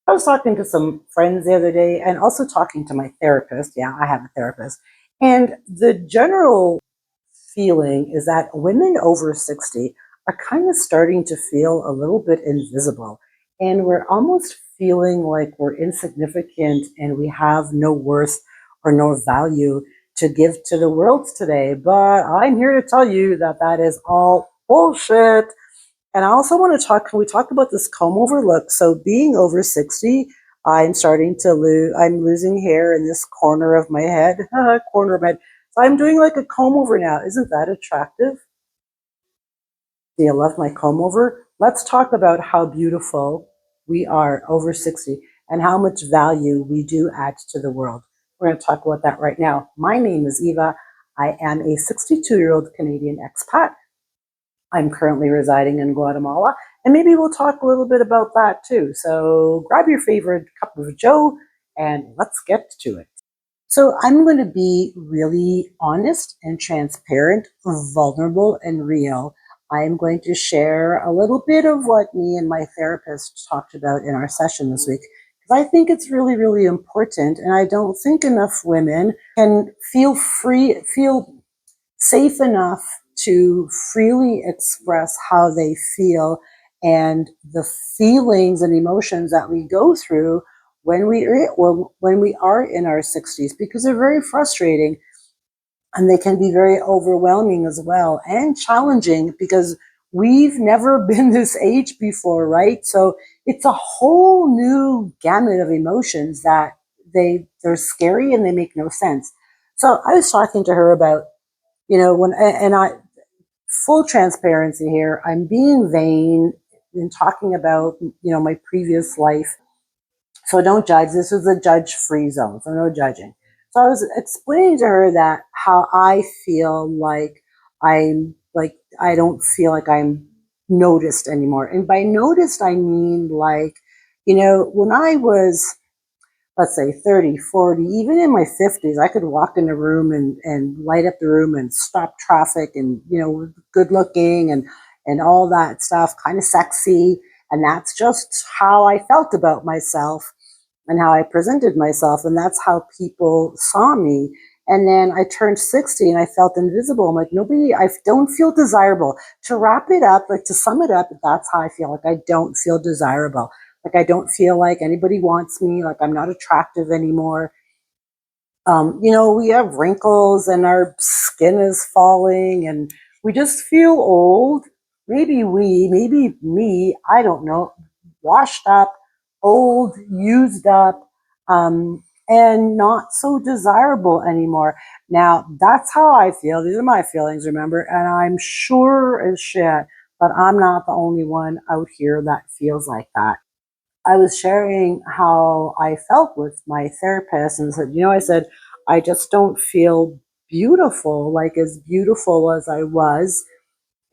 I was talking to some friends the other day and also talking to my therapist. Yeah, I have a therapist. And the general feeling is that women over 60 are kind of starting to feel a little bit invisible. And we're almost feeling like we're insignificant and we have no worth or no value to give to the world today. But I'm here to tell you that that is all bullshit. And I also want to talk, can we talk about this comb over look? So being over 60, I'm losing hair in this corner of my head, corner of my head. So I'm doing like a comb over now. Isn't that attractive? Do you love my comb over? Let's talk about how beautiful we are over 60 and how much value we do add to the world. We're going to talk about that right now. My name is Eva. I am a 62-year-old Canadian expat. I'm currently residing in Guatemala, and maybe we'll talk a little bit about that too. So grab your favorite cup of joe and let's get to it. So I'm going to be really honest and transparent, vulnerable and real. I'm going to share a little bit of what me and my therapist talked about in our session this week. Because I think it's really, really important. And I don't think enough women can feel safe enough to freely express how they feel and the feelings and emotions that we go through when we are in our 60s, because they're very frustrating and they can be very overwhelming as well and challenging because we've never been this age before, right? So it's a whole new gamut of emotions that they're scary and they make no sense. So I was talking to her about, when and I full transparency here, I'm being vain in talking about, my previous life. So don't judge. This is a judge free zone, so no judging. So I was explaining to her that how I feel like I don't feel like I'm noticed anymore. And by noticed, I mean like, when I was, let's say 30, 40, even in my 50s, I could walk in a room and light up the room and stop traffic and, good looking and all that stuff, kind of sexy. And that's just how I felt about myself and how I presented myself. And that's how people saw me. And then I turned 60 and I felt invisible. I'm like, I don't feel desirable. To wrap it up, like to sum it up, that's how I feel. Like I don't feel desirable. Like I don't feel like anybody wants me. Like I'm not attractive anymore. We have wrinkles and our skin is falling and we just feel old. Maybe me, I don't know, washed up, old, used up, and not so desirable anymore. Now, that's how I feel. These are my feelings, remember? And I'm sure as shit, but I'm not the only one out here that feels like that. I was sharing how I felt with my therapist and said, I said, I just don't feel beautiful, like as beautiful as I was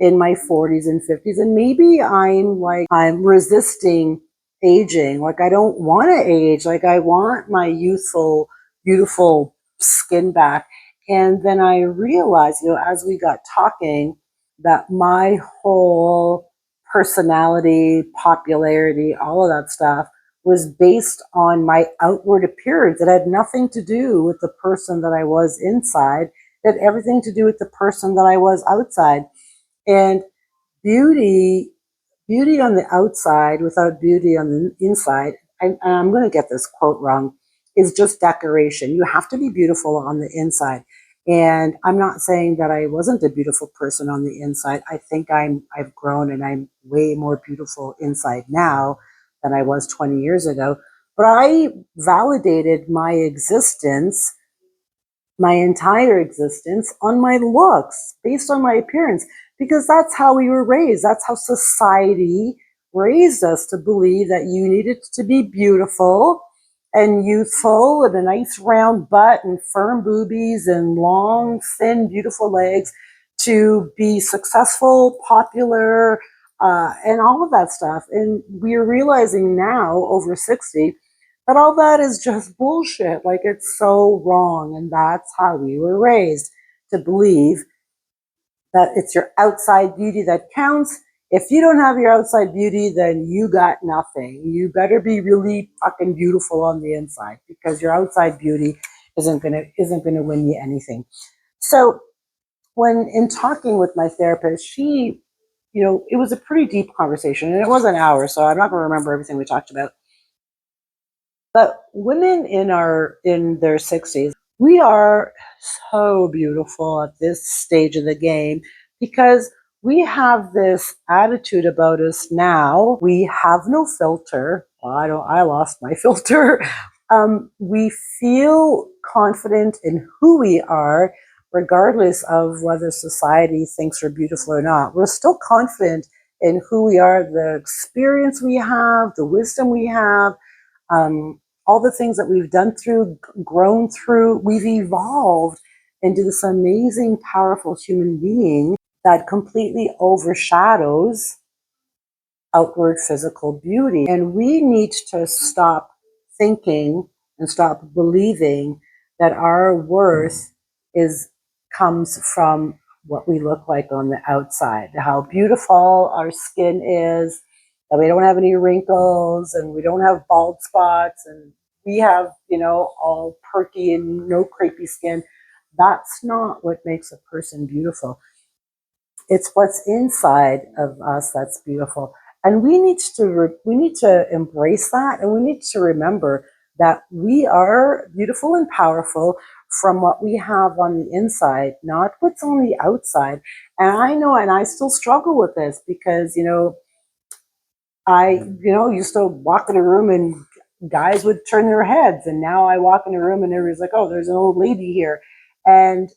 in my 40s and 50s. And maybe I'm resisting aging. Like I don't want to age. Like I want my youthful, beautiful skin back. And then I realized, as we got talking, that my whole personality, popularity, all of that stuff was based on my outward appearance. It had nothing to do with the person that I was inside. It had everything to do with the person that I was outside. And beauty, beauty on the outside without beauty on the inside, I'm going to get this quote wrong, is just decoration. You have to be beautiful on the inside. And I'm not saying that I wasn't a beautiful person on the inside. I think I've grown and I'm way more beautiful inside now than I was 20 years ago. But I validated my existence, my entire existence, on my looks, based on my appearance, because that's how we were raised. That's how society raised us to believe that you needed to be beautiful and youthful and a nice round butt and firm boobies and long, thin, beautiful legs to be successful, popular, and all of that stuff. And we're realizing now, over 60, but all that is just bullshit. Like it's so wrong. And that's how we were raised to believe that it's your outside beauty that counts. If you don't have your outside beauty, then you got nothing. You better be really fucking beautiful on the inside, because your outside beauty isn't gonna win you anything. So when in talking with my therapist, she, it was a pretty deep conversation, and it was an hour, so I'm not going to remember everything we talked about. But women in their 60s, we are so beautiful at this stage of the game, because we have this attitude about us now. We have no filter. Well, I lost my filter. We feel confident in who we are, regardless of whether society thinks we're beautiful or not. We're still confident in who we are, the experience we have, the wisdom we have, all the things that we've done through, grown through. We've evolved into this amazing, powerful human being that completely overshadows outward physical beauty. And we need to stop thinking and stop believing that our worth is comes from what we look like on the outside, how beautiful our skin is, that we don't have any wrinkles and we don't have bald spots and we have, all perky and no crepey skin. That's not what makes a person beautiful. It's what's inside of us that's beautiful. And we need to embrace that, and we need to remember that we are beautiful and powerful from what we have on the inside, not what's on the outside. And I know, and I still struggle with this, because I used to walk in a room and guys would turn their heads, and now I walk in a room and everybody's like, "Oh, there's an old lady here," and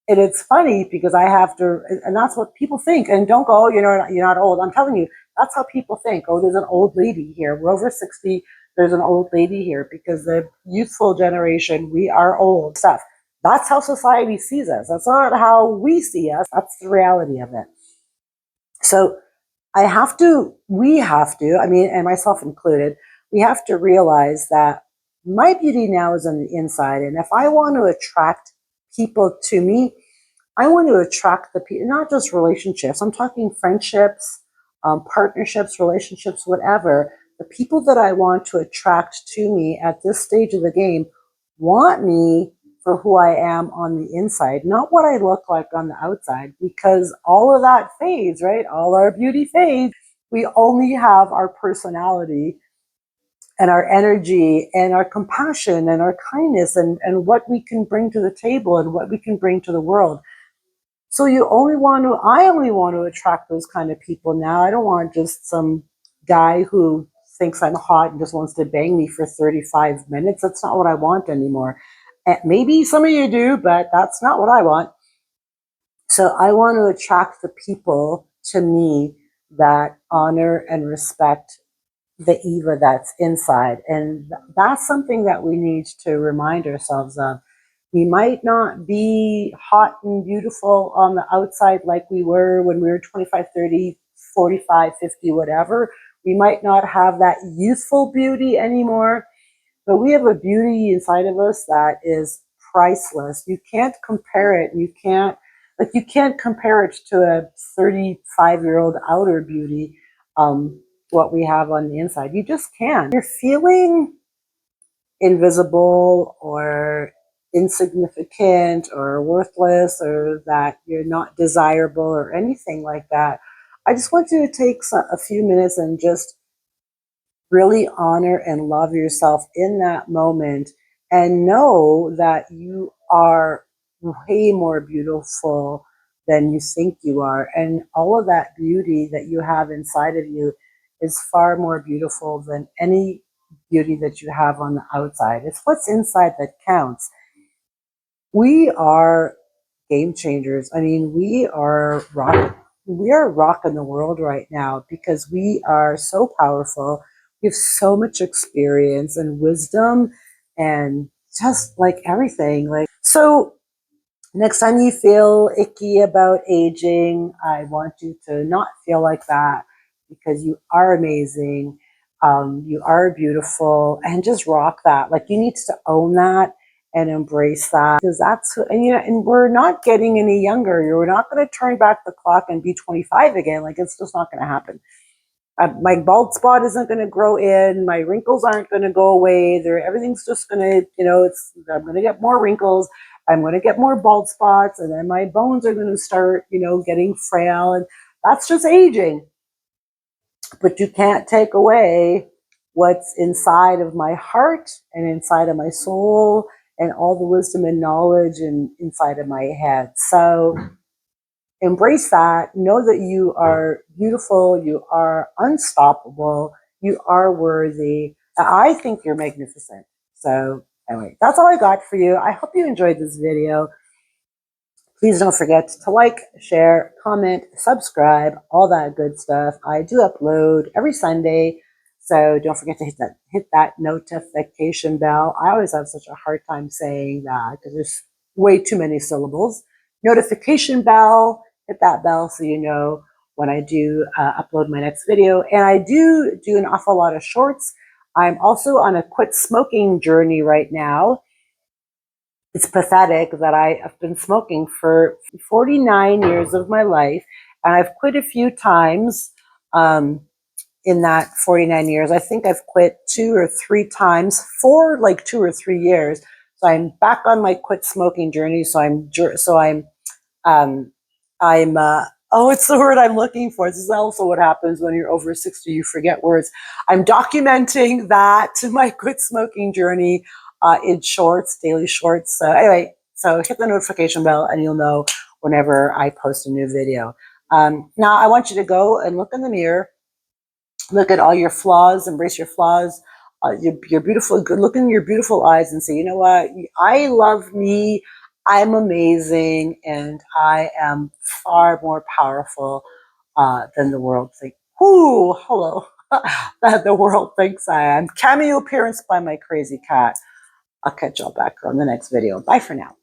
it's funny because I have to, and that's what people think. And don't go, you're not old. I'm telling you, that's how people think. Oh, there's an old lady here. We're over 60. There's an old lady here, because the youthful generation, we are old stuff. That's how society sees us. That's not how we see us. That's the reality of it. So we have to, I mean, and myself included, we have to realize that my beauty now is on the inside. And if I want to attract people to me, I want to attract the people, not just relationships. I'm talking friendships, partnerships, relationships, whatever. The people that I want to attract to me at this stage of the game want me for who I am on the inside, not what I look like on the outside, because all of that fades, right? All our beauty fades. We only have our personality and our energy and our compassion and our kindness, and what we can bring to the table and what we can bring to the world. So I only want to attract those kind of people now. I don't want just some guy who thinks I'm hot and just wants to bang me for 35 minutes. That's not what I want anymore. And maybe some of you do, but that's not what I want. So I want to attract the people to me that honor and respect the Eva that's inside. And that's something that we need to remind ourselves of. We might not be hot and beautiful on the outside like we were when we were 25, 30, 45, 50, whatever. We might not have that youthful beauty anymore, but we have a beauty inside of us that is priceless. You can't compare it. You can't compare it to a 35-year-old outer beauty, what we have on the inside. You just can't. You're feeling invisible or insignificant or worthless, or that you're not desirable or anything like that. I just want you to take a few minutes and just really honor and love yourself in that moment, and know that you are way more beautiful than you think you are. And all of that beauty that you have inside of you is far more beautiful than any beauty that you have on the outside. It's what's inside that counts. We are game changers. I mean, we are rocking the world right now, because we are so powerful. We have so much experience and wisdom, and just like everything. So next time you feel icky about aging, I want you to not feel like that, because you are amazing. You are beautiful, and just rock that. Like, you need to own that and embrace that, because that's, and you know, and we're not getting any younger. We're not going to turn back the clock and be 25 again. Like, it's just not going to happen. My bald spot isn't going to grow in. My wrinkles aren't going to go away. Everything's just going to, you know, I'm going to get more wrinkles. I'm going to get more bald spots, and then my bones are going to start, you know, getting frail, and that's just aging. But you can't take away what's inside of my heart and inside of my soul and all the wisdom and knowledge and inside of my head. So embrace that. Know that you are beautiful. You are unstoppable. You are worthy. I think you're magnificent. So anyway, that's all I got for you. I hope you enjoyed this video. Please don't forget to like, share, comment, subscribe, all that good stuff. I do upload every Sunday, so don't forget to hit that notification bell. I always have such a hard time saying that because there's way too many syllables. Notification bell, hit that bell so you know when I do upload my next video. And I do an awful lot of shorts. I'm also on a quit smoking journey right now. It's pathetic that I have been smoking for 49 years of my life, and I've quit a few times in that 49 years. I think I've quit 2 or 3 times for like 2 or 3 years. So I'm back on my quit smoking journey. Um, oh, it's the word I'm looking for. This is also what happens when you're over 60, you forget words. I'm documenting that my quit smoking journey in shorts, daily shorts. So anyway, so hit the notification bell and you'll know whenever I post a new video. Now I want you to go and look in the mirror, look at all your flaws, embrace your flaws. You're beautiful, good look in your beautiful eyes and say, you know what? I love me. I'm amazing. And I am far more powerful than the world thinks. Ooh, hello. That the world thinks I am. Cameo appearance by my crazy cat. I'll catch y'all back on the next video. Bye for now.